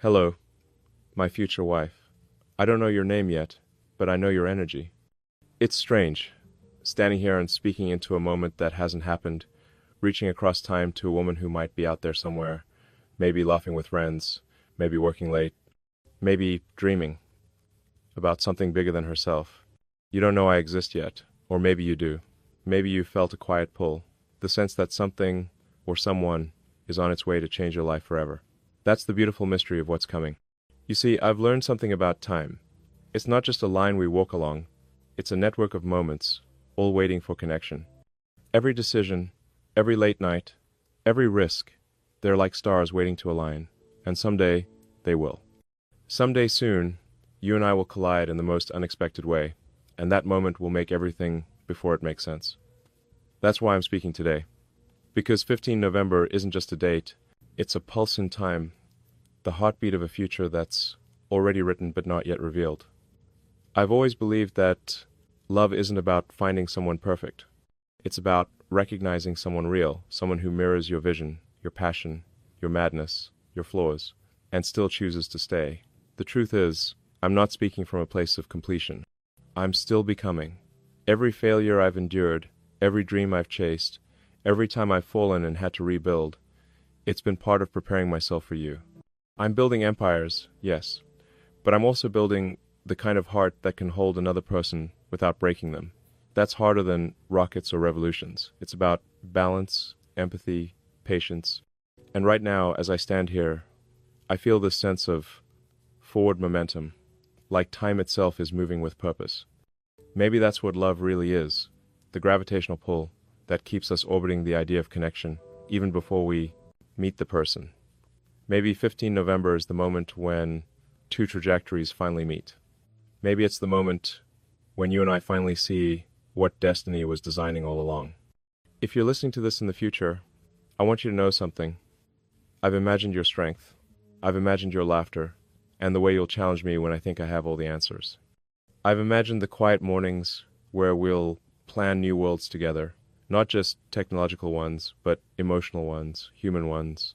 Hello, my future wife. I don't know your name yet, but I know your energy. It's strange, standing here and speaking into a moment that hasn't happened, reaching across time to a woman who might be out there somewhere, maybe laughing with friends, maybe working late, maybe dreaming about something bigger than herself. You don't know I exist yet, or maybe you do. Maybe you felt a quiet pull, the sense that something or someone is on its way to change your life forever. That's the beautiful mystery of what's coming. You see, I've learned something about time. It's not just a line we walk along, it's a network of moments, all waiting for connection. Every decision, every late night, every risk, they're like stars waiting to align, and someday, they will. Someday soon, you and I will collide in the most unexpected way, and that moment will make everything before it makes sense. That's why I'm speaking today. Because 15 November isn't just a date, it's a pulse in time, the heartbeat of a future that's already written but not yet revealed. I've always believed that love isn't about finding someone perfect. It's about recognizing someone real, someone who mirrors your vision, your passion, your madness, your flaws, and still chooses to stay. The truth is, I'm not speaking from a place of completion. I'm still becoming. Every failure I've endured, every dream I've chased, every time I've fallen and had to rebuild, it's been part of preparing myself for you. I'm building empires, yes, but I'm also building the kind of heart that can hold another person without breaking them. That's harder than rockets or revolutions. It's about balance, empathy, patience. And right now, as I stand here, I feel this sense of forward momentum, like time itself is moving with purpose. Maybe that's what love really is, the gravitational pull that keeps us orbiting the idea of connection, even before we meet the person. Maybe 15 November is the moment when two trajectories finally meet. Maybe it's the moment when you and I finally see what destiny was designing all along. If you're listening to this in the future, I want you to know something. I've imagined your strength. I've imagined your laughter, and the way you'll challenge me when I think I have all the answers. I've imagined the quiet mornings where we'll plan new worlds together, not just technological ones, but emotional ones, human ones.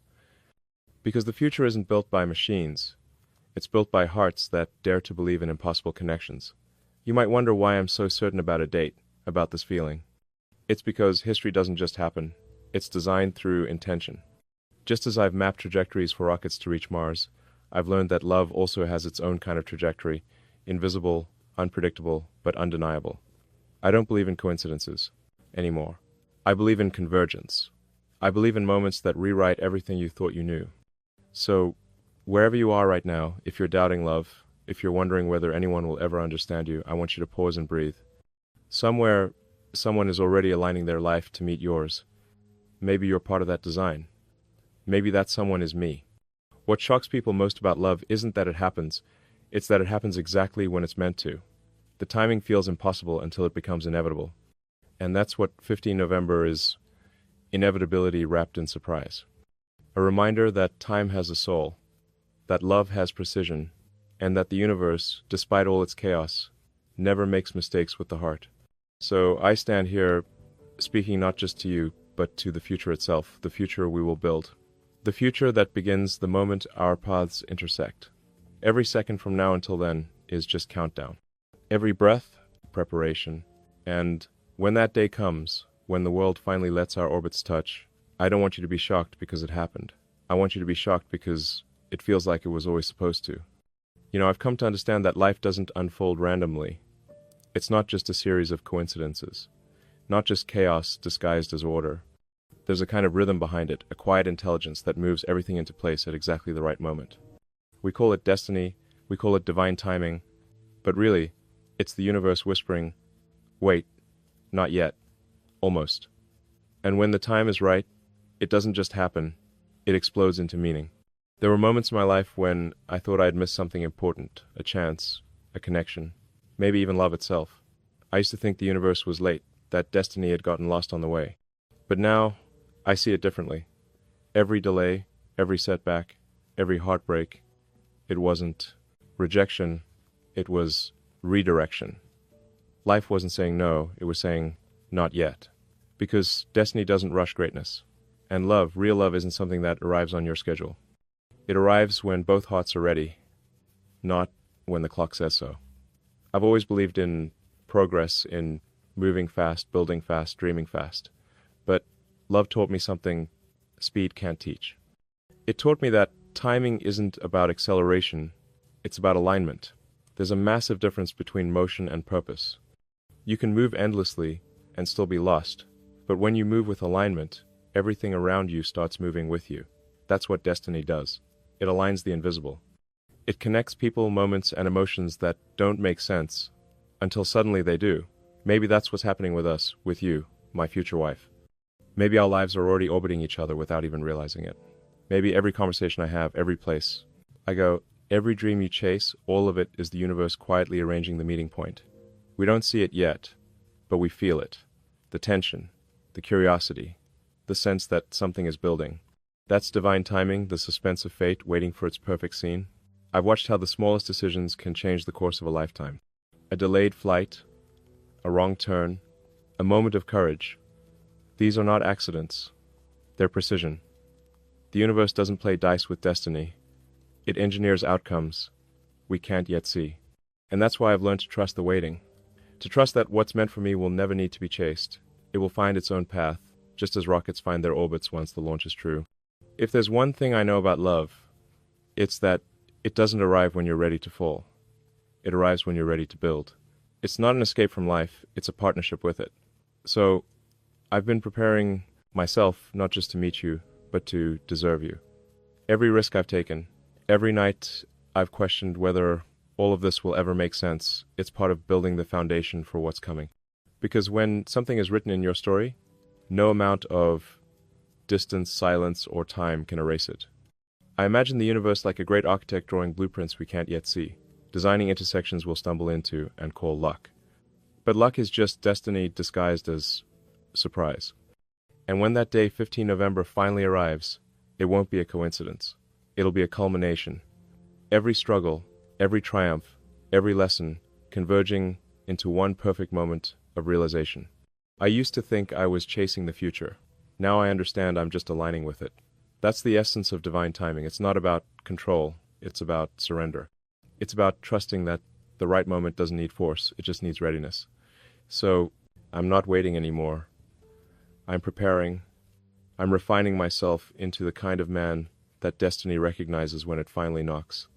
Because the future isn't built by machines. It's built by hearts that dare to believe in impossible connections. You might wonder why I'm so certain about a date, about this feeling. It's because history doesn't just happen. It's designed through intention. Just as I've mapped trajectories for rockets to reach Mars, I've learned that love also has its own kind of trajectory, invisible, unpredictable, but undeniable. I don't believe in coincidences anymore. I believe in convergence. I believe in moments that rewrite everything you thought you knew. So, wherever you are right now, if you're doubting love, if you're wondering whether anyone will ever understand you, I want you to pause and breathe. Somewhere, someone is already aligning their life to meet yours. Maybe you're part of that design. Maybe that someone is me. What shocks people most about love isn't that it happens, it's that it happens exactly when it's meant to. The timing feels impossible until it becomes inevitable. And that's what 15 November is, inevitability wrapped in surprise. A reminder that time has a soul, that love has precision, and that the universe, despite all its chaos, never makes mistakes with the heart. So I stand here speaking not just to you, but to the future itself, the future we will build. The future that begins the moment our paths intersect. Every second from now until then is just countdown. Every breath, preparation, and when that day comes, when the world finally lets our orbits touch, I don't want you to be shocked because it happened. I want you to be shocked because it feels like it was always supposed to. You know, I've come to understand that life doesn't unfold randomly. It's not just a series of coincidences, not just chaos disguised as order. There's a kind of rhythm behind it, a quiet intelligence that moves everything into place at exactly the right moment. We call it destiny, we call it divine timing, but really, it's the universe whispering, wait, not yet, almost. And when the time is right, it doesn't just happen, it explodes into meaning. There were moments in my life when I thought I'd missed something important, a chance, a connection, maybe even love itself. I used to think the universe was late, that destiny had gotten lost on the way. But now, I see it differently. Every delay, every setback, every heartbreak, it wasn't rejection, it was redirection. Life wasn't saying no, it was saying not yet. Because destiny doesn't rush greatness. And love, real love, isn't something that arrives on your schedule. It arrives when both hearts are ready, not when the clock says so. I've always believed in progress, in moving fast, building fast, dreaming fast. But love taught me something speed can't teach. It taught me that timing isn't about acceleration, it's about alignment. There's a massive difference between motion and purpose. You can move endlessly and still be lost, but when you move with alignment, everything around you starts moving with you. That's what destiny does. It aligns the invisible. It connects people, moments, and emotions that don't make sense until suddenly they do. Maybe that's what's happening with us, with you, my future wife. Maybe our lives are already orbiting each other without even realizing it. Maybe every conversation I have, every place I go, every dream you chase, all of it is the universe quietly arranging the meeting point. We don't see it yet, but we feel it. The tension, the curiosity, the sense that something is building. That's divine timing, the suspense of fate waiting for its perfect scene. I've watched how the smallest decisions can change the course of a lifetime. A delayed flight, a wrong turn, a moment of courage. These are not accidents. They're precision. The universe doesn't play dice with destiny. It engineers outcomes we can't yet see. And that's why I've learned to trust the waiting. To trust that what's meant for me will never need to be chased. It will find its own path, just as rockets find their orbits once the launch is true. If there's one thing I know about love, it's that it doesn't arrive when you're ready to fall. It arrives when you're ready to build. It's not an escape from life, it's a partnership with it. So, I've been preparing myself not just to meet you, but to deserve you. Every risk I've taken, every night I've questioned whether all of this will ever make sense, it's part of building the foundation for what's coming. Because when something is written in your story, no amount of distance, silence, or time can erase it. I imagine the universe like a great architect drawing blueprints we can't yet see, designing intersections we'll stumble into and call luck. But luck is just destiny disguised as surprise. And when that day, 15 November, finally arrives, it won't be a coincidence. It'll be a culmination. Every struggle, every triumph, every lesson converging into one perfect moment of realization. I used to think I was chasing the future. Now I understand I'm just aligning with it. That's the essence of divine timing. It's not about control, it's about surrender. It's about trusting that the right moment doesn't need force, it just needs readiness. So, I'm not waiting anymore. I'm preparing. I'm refining myself into the kind of man that destiny recognizes when it finally knocks.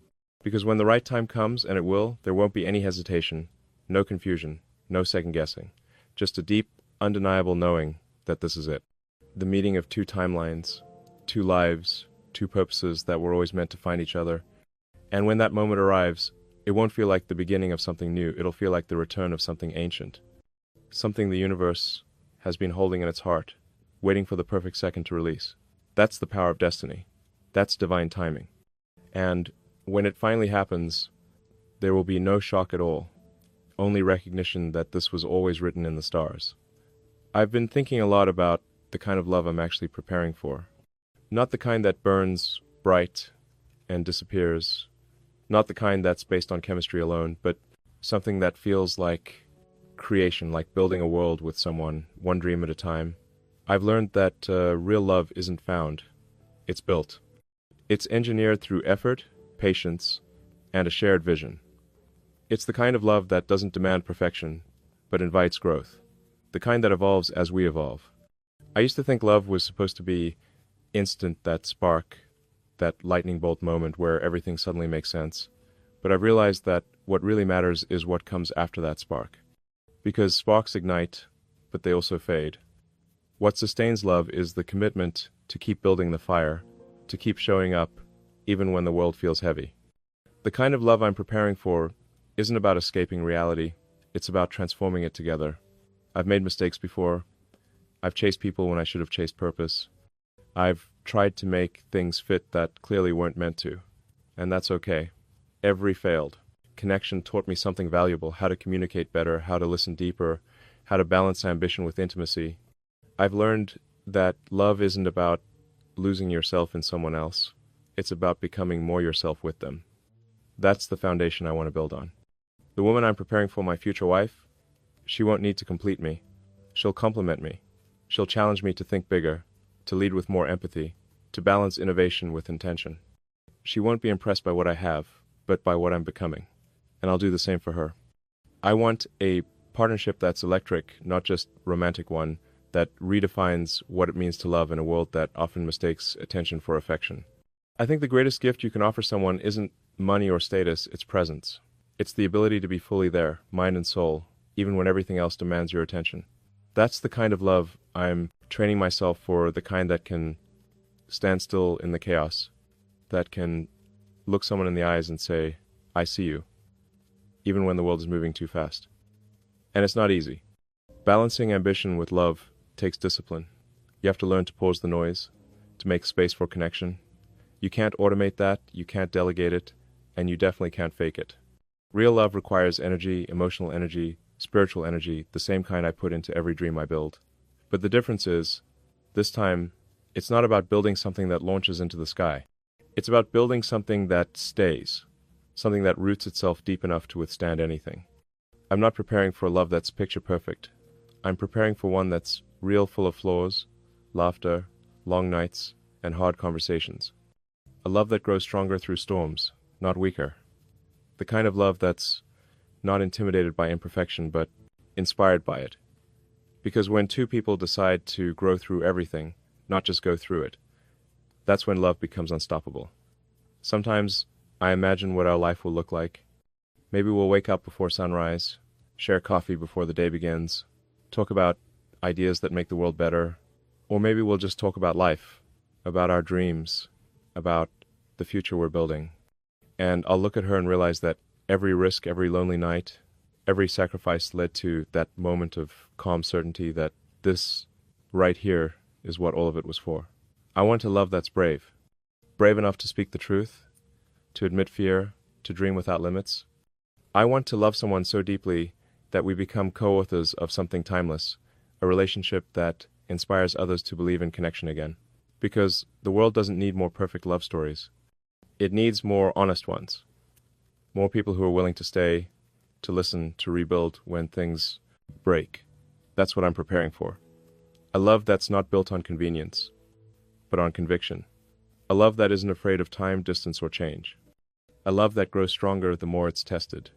Because when the right time comes, and it will, there won't be any hesitation, no confusion, no second guessing. Just a deep, undeniable knowing that this is it. The meeting of two timelines, two lives, two purposes that were always meant to find each other. And when that moment arrives, it won't feel like the beginning of something new, it'll feel like the return of something ancient. Something the universe has been holding in its heart, waiting for the perfect second to release. That's the power of destiny. That's divine timing. And when it finally happens, there will be no shock at all, only recognition that this was always written in the stars. I've been thinking a lot about the kind of love I'm actually preparing for. Not the kind that burns bright and disappears, not the kind that's based on chemistry alone, but something that feels like creation, like building a world with someone, one dream at a time. I've learned that real love isn't found, it's built. It's engineered through effort, patience, and a shared vision. It's the kind of love that doesn't demand perfection, but invites growth. The kind that evolves as we evolve. I used to think love was supposed to be instant, that spark, that lightning bolt moment where everything suddenly makes sense. But I've realized that what really matters is what comes after that spark. Because sparks ignite, but they also fade. What sustains love is the commitment to keep building the fire, to keep showing up, even when the world feels heavy. The kind of love I'm preparing for isn't about escaping reality, it's about transforming it together. I've made mistakes before. I've chased people when I should have chased purpose. I've tried to make things fit that clearly weren't meant to. And that's okay. Every failed connection taught me something valuable, how to communicate better, how to listen deeper, how to balance ambition with intimacy. I've learned that love isn't about losing yourself in someone else. It's about becoming more yourself with them. That's the foundation I want to build on. The woman I'm preparing for, my future wife, she won't need to complete me. She'll complement me. She'll challenge me to think bigger, to lead with more empathy, to balance innovation with intention. She won't be impressed by what I have, but by what I'm becoming. And I'll do the same for her. I want a partnership that's electric, not just romantic one, that redefines what it means to love in a world that often mistakes attention for affection. I think the greatest gift you can offer someone isn't money or status, it's presence. It's the ability to be fully there, mind and soul, even when everything else demands your attention. That's the kind of love I'm training myself for, the kind that can stand still in the chaos, that can look someone in the eyes and say, I see you, even when the world is moving too fast. And it's not easy. Balancing ambition with love takes discipline. You have to learn to pause the noise, to make space for connection. You can't automate that, you can't delegate it, and you definitely can't fake it. Real love requires energy, emotional energy, spiritual energy, the same kind I put into every dream I build. But the difference is, this time, it's not about building something that launches into the sky. It's about building something that stays, something that roots itself deep enough to withstand anything. I'm not preparing for a love that's picture perfect. I'm preparing for one that's real, full of flaws, laughter, long nights, and hard conversations. A love that grows stronger through storms, not weaker. The kind of love that's not intimidated by imperfection, but inspired by it. Because when two people decide to grow through everything, not just go through it, that's when love becomes unstoppable. Sometimes I imagine what our life will look like. Maybe we'll wake up before sunrise, share coffee before the day begins, talk about ideas that make the world better, or maybe we'll just talk about life, about our dreams, about the future we're building. And I'll look at her and realize that every risk, every lonely night, every sacrifice led to that moment of calm certainty that this right here is what all of it was for. I want a love that's brave. Brave enough to speak the truth, to admit fear, to dream without limits. I want to love someone so deeply that we become co-authors of something timeless, a relationship that inspires others to believe in connection again. Because the world doesn't need more perfect love stories. It needs more honest ones. More people who are willing to stay, to listen, to rebuild when things break. That's what I'm preparing for. A love that's not built on convenience, but on conviction. A love that isn't afraid of time, distance, or change. A love that grows stronger the more it's tested.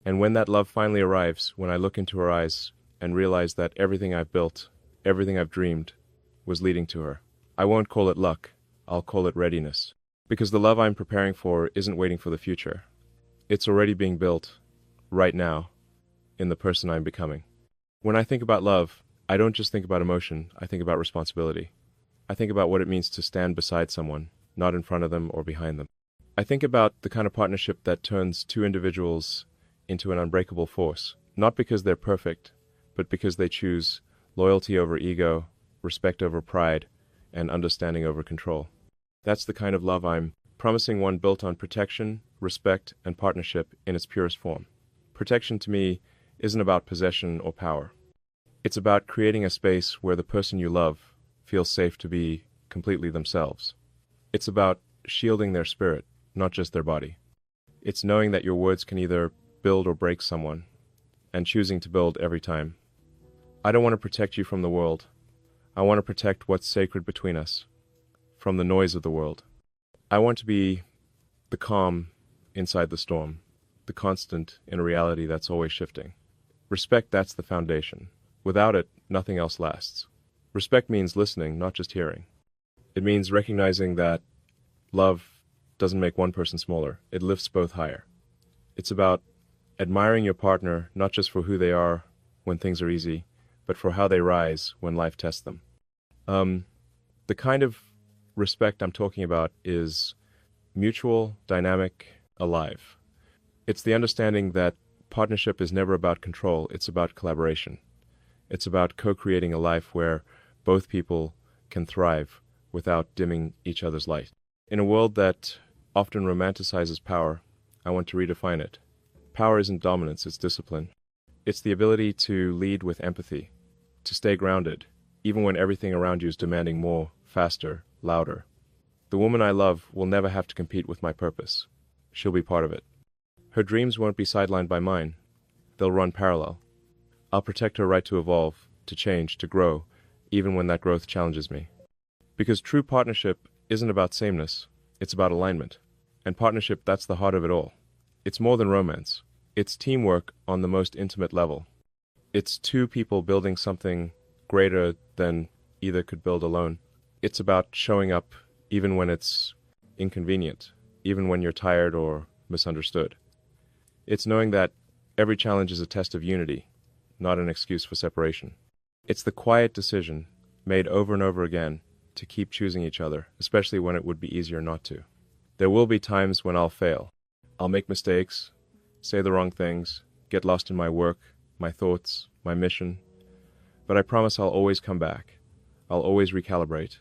And when that love finally arrives, when I look into her eyes and realize that everything I've built, everything I've dreamed, was leading to her, I won't call it luck, I'll call it readiness. Because the love I'm preparing for isn't waiting for the future. It's already being built, right now, in the person I'm becoming. When I think about love, I don't just think about emotion, I think about responsibility. I think about what it means to stand beside someone, not in front of them or behind them. I think about the kind of partnership that turns two individuals into an unbreakable force, not because they're perfect, but because they choose loyalty over ego, respect over pride, and understanding over control. That's the kind of love I'm promising, one built on protection, respect, and partnership in its purest form. Protection to me isn't about possession or power. It's about creating a space where the person you love feels safe to be completely themselves. It's about shielding their spirit, not just their body. It's knowing that your words can either build or break someone, and choosing to build every time. I don't want to protect you from the world. I want to protect what's sacred between us, from the noise of the world. I want to be the calm inside the storm, the constant in a reality that's always shifting. Respect, that's the foundation. Without it, nothing else lasts. Respect means listening, not just hearing. It means recognizing that love doesn't make one person smaller, it lifts both higher. It's about admiring your partner, not just for who they are when things are easy, but for how they rise when life tests them. The kind of respect I'm talking about is mutual, dynamic, alive. It's the understanding that partnership is never about control, it's about collaboration. It's about co-creating a life where both people can thrive without dimming each other's light. In a world that often romanticizes power, I want to redefine it. Power isn't dominance, it's discipline. It's the ability to lead with empathy, to stay grounded, even when everything around you is demanding more, faster, louder. The woman I love will never have to compete with my purpose. She'll be part of it. Her dreams won't be sidelined by mine. They'll run parallel. I'll protect her right to evolve, to change, to grow, even when that growth challenges me. Because true partnership isn't about sameness, it's about alignment. And partnership, that's the heart of it all. It's more than romance. It's teamwork on the most intimate level. It's two people building something greater than either could build alone. It's about showing up even when it's inconvenient, even when you're tired or misunderstood. It's knowing that every challenge is a test of unity, not an excuse for separation. It's the quiet decision, made over and over again, to keep choosing each other, especially when it would be easier not to. There will be times when I'll fail. I'll make mistakes, say the wrong things, get lost in my work, my thoughts, my mission. But I promise I'll always come back. I'll always recalibrate.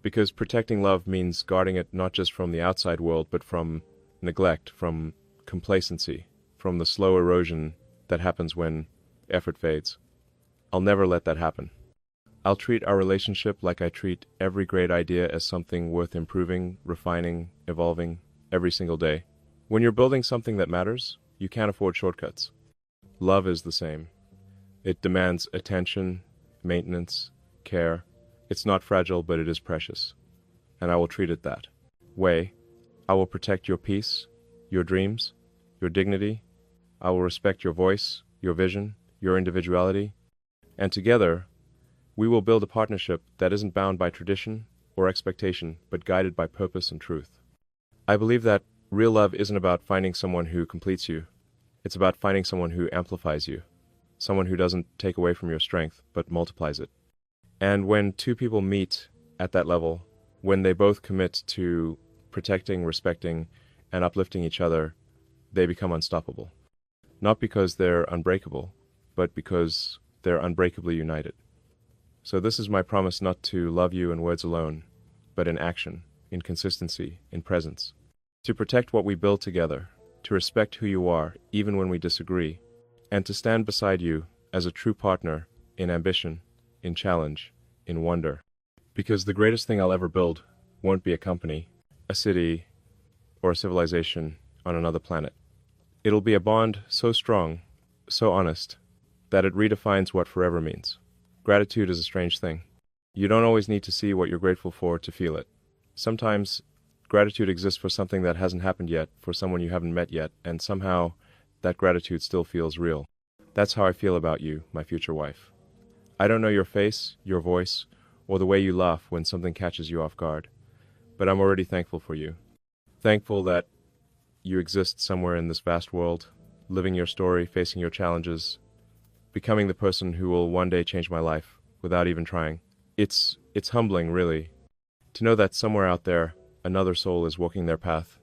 Because protecting love means guarding it not just from the outside world, but from neglect, from complacency, from the slow erosion that happens when effort fades. I'll never let that happen. I'll treat our relationship like I treat every great idea as something worth improving, refining, evolving every single day. When you're building something that matters, you can't afford shortcuts. Love is the same. It demands attention, maintenance, care. It's not fragile, but it is precious. And I will treat it that way. I will protect your peace, your dreams, your dignity. I will respect your voice, your vision, your individuality. And together, we will build a partnership that isn't bound by tradition or expectation, but guided by purpose and truth. I believe that real love isn't about finding someone who completes you. It's about finding someone who amplifies you. Someone who doesn't take away from your strength, but multiplies it. And when two people meet at that level, when they both commit to protecting, respecting, and uplifting each other, they become unstoppable. Not because they're unbreakable, but because they're unbreakably united. So this is my promise not to love you in words alone, but in action, in consistency, in presence. To protect what we build together, to respect who you are, even when we disagree, and to stand beside you as a true partner in ambition, in challenge, in wonder. Because the greatest thing I'll ever build won't be a company, a city, or a civilization on another planet. It'll be a bond so strong, so honest, that it redefines what forever means. Gratitude is a strange thing. You don't always need to see what you're grateful for to feel it. Sometimes gratitude exists for something that hasn't happened yet, for someone you haven't met yet, and somehow that gratitude still feels real. That's how I feel about you, my future wife. I don't know your face, your voice, or the way you laugh when something catches you off guard, but I'm already thankful for you. Thankful that you exist somewhere in this vast world, living your story, facing your challenges, becoming the person who will one day change my life without even trying. It's humbling, really, to know that somewhere out there, another soul is walking their path,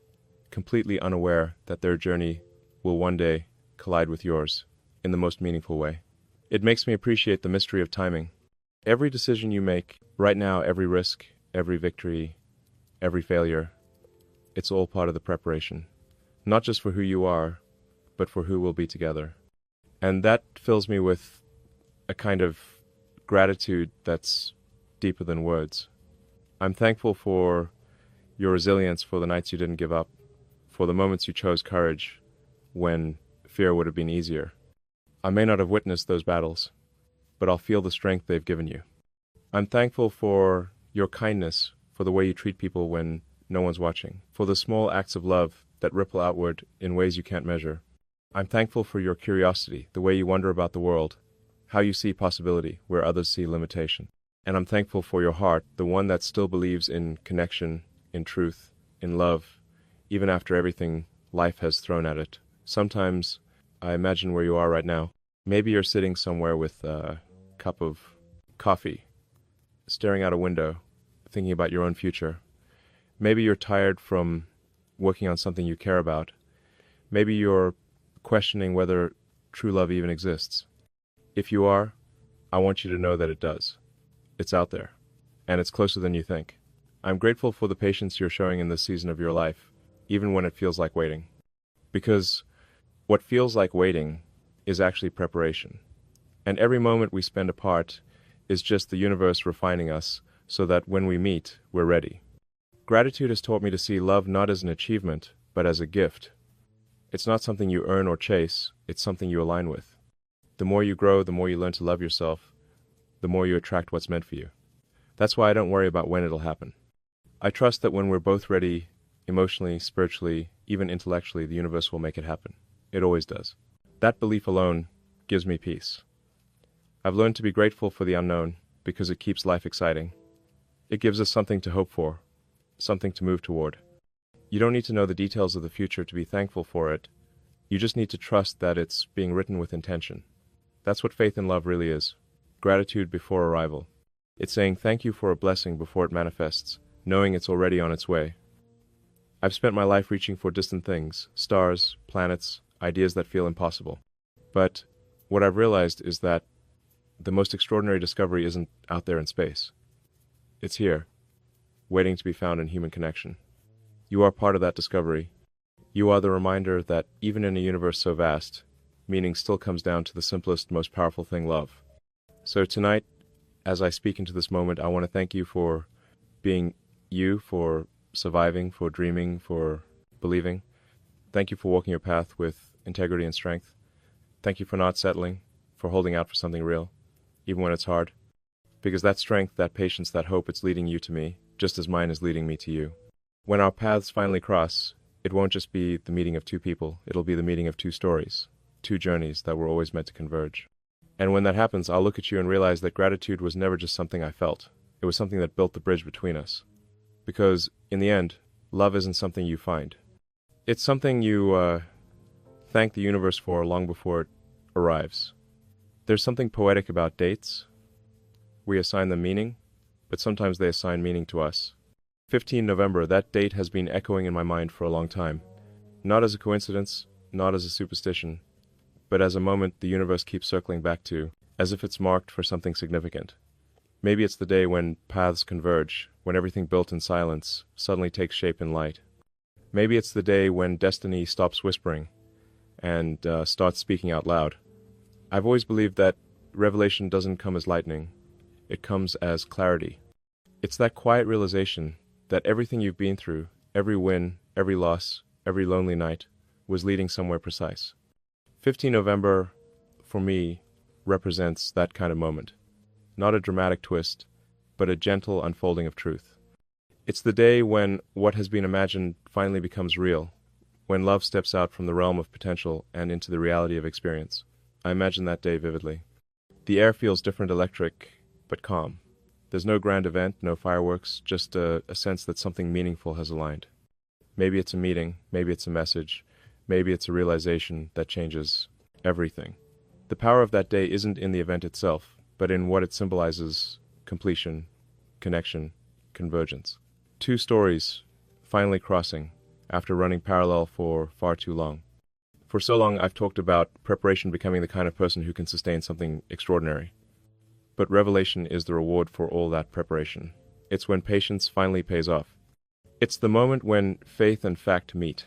completely unaware that their journey will one day collide with yours in the most meaningful way. It makes me appreciate the mystery of timing. Every decision you make, right now, every risk, every victory, every failure, it's all part of the preparation. Not just for who you are, but for who we'll be together. And that fills me with a kind of gratitude that's deeper than words. I'm thankful for your resilience, for the nights you didn't give up, for the moments you chose courage when fear would have been easier. I may not have witnessed those battles, but I'll feel the strength they've given you. I'm thankful for your kindness, for the way you treat people when no one's watching, for the small acts of love that ripple outward in ways you can't measure. I'm thankful for your curiosity, the way you wonder about the world, how you see possibility where others see limitation. And I'm thankful for your heart, the one that still believes in connection, in truth, in love, even after everything life has thrown at it. Sometimes I imagine where you are right now. Maybe you're sitting somewhere with a cup of coffee, staring out a window, thinking about your own future. Maybe you're tired from working on something you care about. Maybe you're questioning whether true love even exists. If you are, I want you to know that it does. It's out there, and it's closer than you think. I'm grateful for the patience you're showing in this season of your life, even when it feels like waiting. Because what feels like waiting is actually preparation. And every moment we spend apart is just the universe refining us so that when we meet, we're ready. Gratitude has taught me to see love not as an achievement, but as a gift. It's not something you earn or chase, it's something you align with. The more you grow, the more you learn to love yourself, the more you attract what's meant for you. That's why I don't worry about when it'll happen. I trust that when we're both ready, emotionally, spiritually, even intellectually, the universe will make it happen. It always does. That belief alone gives me peace. I've learned to be grateful for the unknown because it keeps life exciting. It gives us something to hope for, something to move toward. You don't need to know the details of the future to be thankful for it. You just need to trust that it's being written with intention. That's what faith and love really is. Gratitude before arrival. It's saying thank you for a blessing before it manifests, knowing it's already on its way. I've spent my life reaching for distant things, stars, planets, ideas that feel impossible. But what I've realized is that the most extraordinary discovery isn't out there in space. It's here, waiting to be found in human connection. You are part of that discovery. You are the reminder that even in a universe so vast, meaning still comes down to the simplest, most powerful thing, love. So tonight, as I speak into this moment, I want to thank you for being you, for surviving, for dreaming, for believing. Thank you for walking your path with integrity and strength. Thank you for not settling, for holding out for something real, even when it's hard. Because that strength, that patience, that hope, it's leading you to me, just as mine is leading me to you. When our paths finally cross, it won't just be the meeting of two people, it'll be the meeting of two stories, two journeys that were always meant to converge. And when that happens, I'll look at you and realize that gratitude was never just something I felt. It was something that built the bridge between us. Because, in the end, love isn't something you find. It's something you thank the universe for long before it arrives. There's something poetic about dates. We assign them meaning, but sometimes they assign meaning to us. 15 November, that date has been echoing in my mind for a long time. Not as a coincidence, not as a superstition, but as a moment the universe keeps circling back to, as if it's marked for something significant. Maybe it's the day when paths converge, when everything built in silence suddenly takes shape in light. Maybe it's the day when destiny stops whispering and starts speaking out loud. I've always believed that revelation doesn't come as lightning, it comes as clarity. It's that quiet realization that everything you've been through, every win, every loss, every lonely night, was leading somewhere precise. 15 November, for me, represents that kind of moment. Not a dramatic twist, but a gentle unfolding of truth. It's the day when what has been imagined finally becomes real, when love steps out from the realm of potential and into the reality of experience. I imagine that day vividly. The air feels different, electric, but calm. There's no grand event, no fireworks, just a sense that something meaningful has aligned. Maybe it's a meeting, maybe it's a message, maybe it's a realization that changes everything. The power of that day isn't in the event itself, but in what it symbolizes: completion, connection, convergence. Two stories finally crossing after running parallel for far too long. For so long I've talked about preparation becoming the kind of person who can sustain something extraordinary. But revelation is the reward for all that preparation. It's when patience finally pays off. It's the moment when faith and fact meet.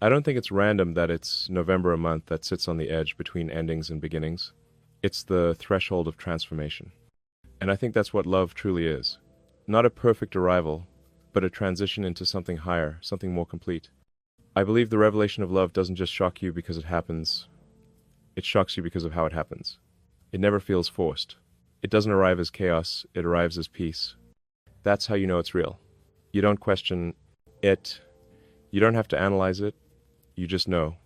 I don't think it's random that it's November, a month that sits on the edge between endings and beginnings. It's the threshold of transformation. And I think that's what love truly is. Not a perfect arrival, but a transition into something higher, something more complete. I believe the revelation of love doesn't just shock you because it happens. It shocks you because of how it happens. It never feels forced. It doesn't arrive as chaos, it arrives as peace. That's how you know it's real. You don't question it. You don't have to analyze it. You just know.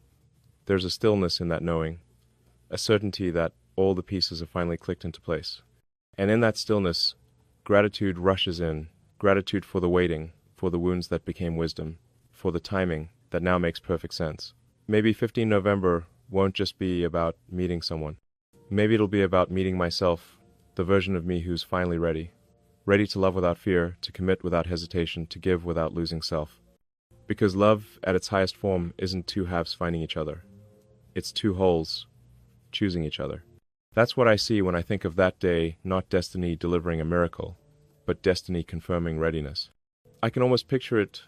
There's a stillness in that knowing, a certainty that all the pieces have finally clicked into place. And in that stillness, gratitude rushes in. Gratitude for the waiting, for the wounds that became wisdom, for the timing that now makes perfect sense. Maybe 15 November won't just be about meeting someone. Maybe it'll be about meeting myself, the version of me who's finally ready. Ready to love without fear, to commit without hesitation, to give without losing self. Because love, at its highest form, isn't two halves finding each other. It's two wholes choosing each other. That's what I see when I think of that day, not destiny delivering a miracle, but destiny confirming readiness. I can almost picture it,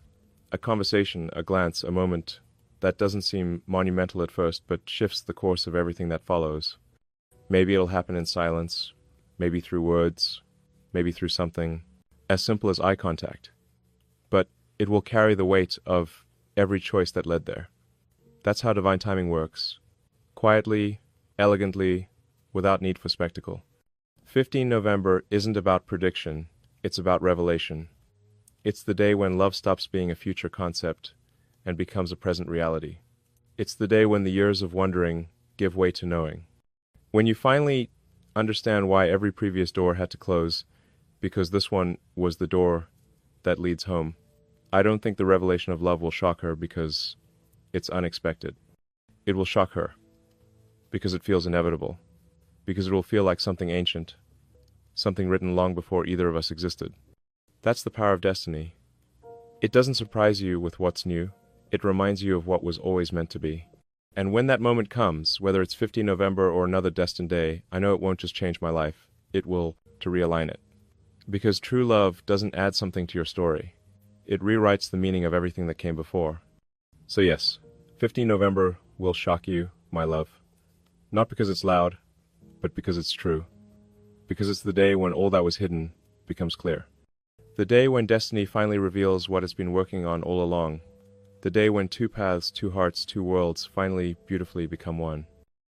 a conversation, a glance, a moment that doesn't seem monumental at first, but shifts the course of everything that follows. Maybe it'll happen in silence, maybe through words, maybe through something as simple as eye contact. But it will carry the weight of every choice that led there. That's how divine timing works. Quietly, elegantly, without need for spectacle. 15 November isn't about prediction, it's about revelation. It's the day when love stops being a future concept and becomes a present reality. It's the day when the years of wondering give way to knowing. When you finally understand why every previous door had to close, because this one was the door that leads home. I don't think the revelation of love will shock her because it's unexpected. It will shock her because it feels inevitable, because it will feel like something ancient, something written long before either of us existed. That's the power of destiny. It doesn't surprise you with what's new. It reminds you of what was always meant to be. And when that moment comes, whether it's 15 November or another destined day, I know it won't just change my life. It will to realign it. Because true love doesn't add something to your story. It rewrites the meaning of everything that came before. So yes, 15 November will shock you, my love. Not because it's loud, but because it's true. Because it's the day when all that was hidden becomes clear. The day when destiny finally reveals what it's been working on all along. The day when two paths, two hearts, two worlds finally beautifully become one.